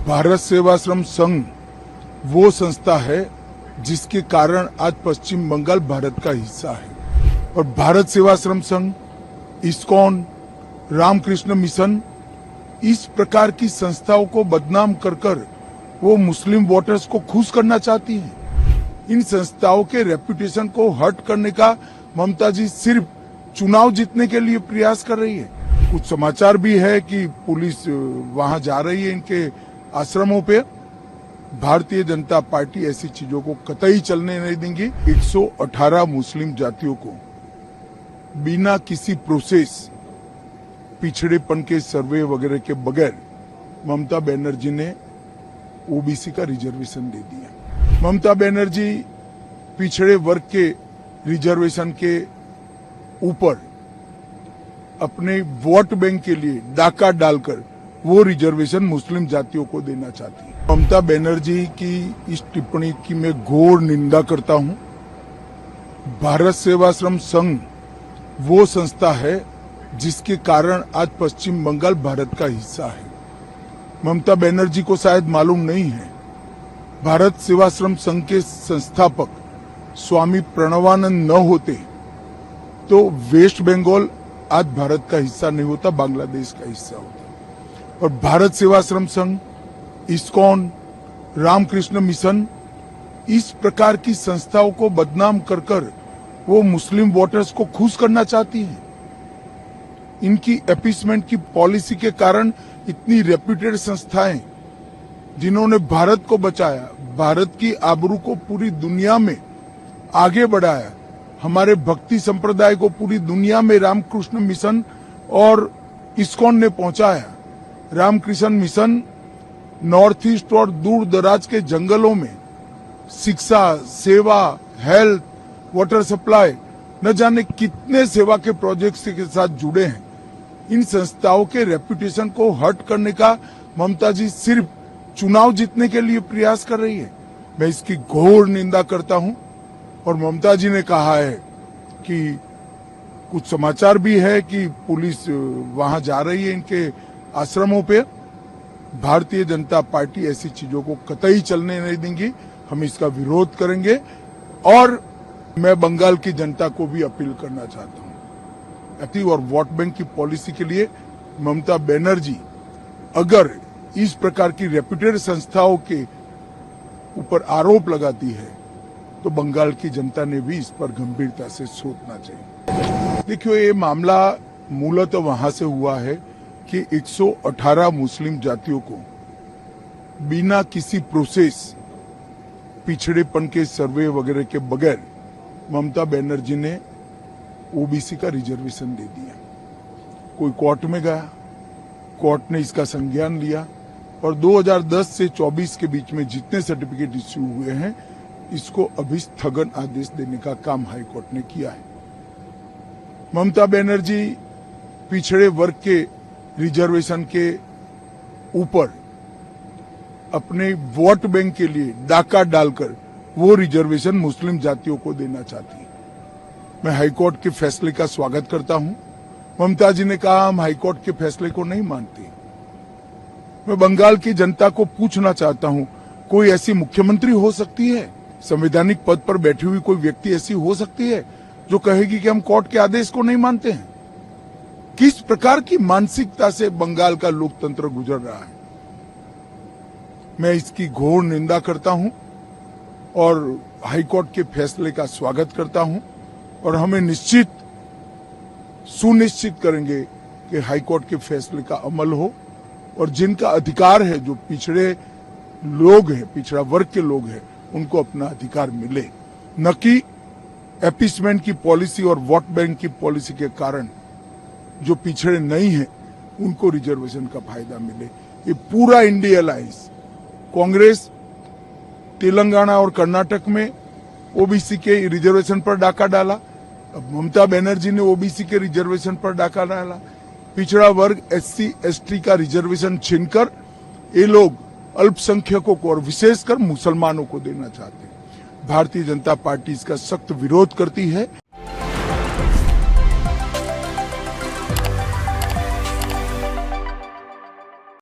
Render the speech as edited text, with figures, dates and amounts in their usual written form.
भारत सेवाश्रम संघ वो संस्था है जिसके कारण आज पश्चिम बंगाल भारत का हिस्सा है और भारत सेवाश्रम संघ, इस्कॉन, रामकृष्ण मिशन इस प्रकार की संस्थाओं को बदनाम कर वो मुस्लिम वोटर्स को खुश करना चाहती है। इन संस्थाओं के रेपुटेशन को हर्ट करने का ममता जी सिर्फ चुनाव जीतने के लिए प्रयास कर रही है। कुछ समाचार भी है कि पुलिस वहां जा रही है इनके आश्रमों पे। भारतीय जनता पार्टी ऐसी चीजों को कतई चलने नहीं देंगी। 118 मुस्लिम जातियों को बिना किसी प्रोसेस, पिछड़ेपन के सर्वे वगैरह के बगैर ममता बनर्जी ने ओबीसी का रिजर्वेशन दे दिया। ममता बनर्जी पिछड़े वर्ग के रिजर्वेशन के ऊपर अपने वोट बैंक के लिए डाका डालकर वो रिजर्वेशन मुस्लिम जातियों को देना चाहती है। ममता बनर्जी की इस टिप्पणी की मैं घोर निंदा करता हूं। भारत सेवाश्रम संघ वो संस्था है जिसके कारण आज पश्चिम बंगाल भारत का हिस्सा है। ममता बनर्जी को शायद मालूम नहीं है, भारत सेवाश्रम संघ के संस्थापक स्वामी प्रणवानंद न होते तो वेस्ट बंगाल आज भारत का हिस्सा नहीं होता, बांग्लादेश का हिस्सा होता। और भारत सेवाश्रम संघ, इस्कॉन, रामकृष्ण मिशन इस प्रकार की संस्थाओं को बदनाम कर वो मुस्लिम वोटर्स को खुश करना चाहती है। इनकी अपीसमेंट की पॉलिसी के कारण इतनी रेप्यूटेड संस्थाएं जिन्होंने भारत को बचाया, भारत की आबरू को पूरी दुनिया में आगे बढ़ाया, हमारे भक्ति संप्रदाय को पूरी दुनिया में रामकृष्ण मिशन और इस्कॉन ने पहुंचाया। रामकृष्ण मिशन नॉर्थ ईस्ट और दूर दराज के जंगलों में शिक्षा, सेवा, हेल्थ, वाटर सप्लाई, न जाने कितने सेवा के प्रोजेक्ट्स के साथ जुड़े हैं। इन संस्थाओं के रेपुटेशन को हर्ट करने का ममता जी सिर्फ चुनाव जीतने के लिए प्रयास कर रही है। मैं इसकी घोर निंदा करता हूं। और ममता जी ने कहा है कि कुछ समाचार भी है कि पुलिस वहां जा रही है इनके आश्रमों पे। भारतीय जनता पार्टी ऐसी चीजों को कतई चलने नहीं देंगी। हम इसका विरोध करेंगे। और मैं बंगाल की जनता को भी अपील करना चाहता हूं और वोट बैंक की पॉलिसी के लिए ममता बनर्जी अगर इस प्रकार की रेप्यूटेड संस्थाओं के ऊपर आरोप लगाती है तो बंगाल की जनता ने भी इस पर गंभीरता से सोचना चाहिए। देखिए, ये मामला मूलतः वहां से हुआ है कि 118 मुस्लिम जातियों को बिना किसी प्रोसेस, पिछड़ेपन के सर्वे वगैरह के बगैर ममता बनर्जी ने ओबीसी का रिजर्वेशन दे दिया। कोई कोर्ट में गया, कोर्ट ने इसका संज्ञान लिया और 2010 से 24 के बीच में जितने सर्टिफिकेट इश्यू हुए हैं इसको अभी स्थगन आदेश देने का काम हाईकोर्ट ने किया है। ममता बनर्जी पिछड़े वर्ग के रिजर्वेशन के ऊपर अपने वोट बैंक के लिए डाका डालकर वो रिजर्वेशन मुस्लिम जातियों को देना चाहती है। मैं हाईकोर्ट के फैसले का स्वागत करता हूं। ममता जी ने कहा हम हाईकोर्ट के फैसले को नहीं मानते। मैं बंगाल की जनता को पूछना चाहता हूं, कोई ऐसी मुख्यमंत्री हो सकती है, संवैधानिक पद पर बैठी हुई कोई व्यक्ति ऐसी हो सकती है जो कहेगी कि हम कोर्ट के आदेश को नहीं मानते हैं? किस प्रकार की मानसिकता से बंगाल का लोकतंत्र गुजर रहा है? मैं इसकी घोर निंदा करता हूं और हाईकोर्ट के फैसले का स्वागत करता हूं और हमें सुनिश्चित करेंगे कि हाईकोर्ट के फैसले का अमल हो और जिनका अधिकार है, जो पिछड़े लोग हैं, पिछड़ा वर्ग के लोग हैं, उनको अपना अधिकार मिले, न कि अपीसमेंट की पॉलिसी और वोट बैंक की पॉलिसी के कारण जो पिछड़े नहीं हैं उनको रिजर्वेशन का फायदा मिले। ये पूरा इंडिया अलायंस, कांग्रेस तेलंगाना और कर्नाटक में ओबीसी के रिजर्वेशन पर डाका डाला, अब ममता बनर्जी ने ओबीसी के रिजर्वेशन पर डाका डाला। पिछड़ा वर्ग एससी एसटी का रिजर्वेशन छीनकर ये लोग अल्पसंख्यकों को और विशेषकर मुसलमानों को देना चाहते हैं। भारतीय जनता पार्टी इसका सख्त विरोध करती है।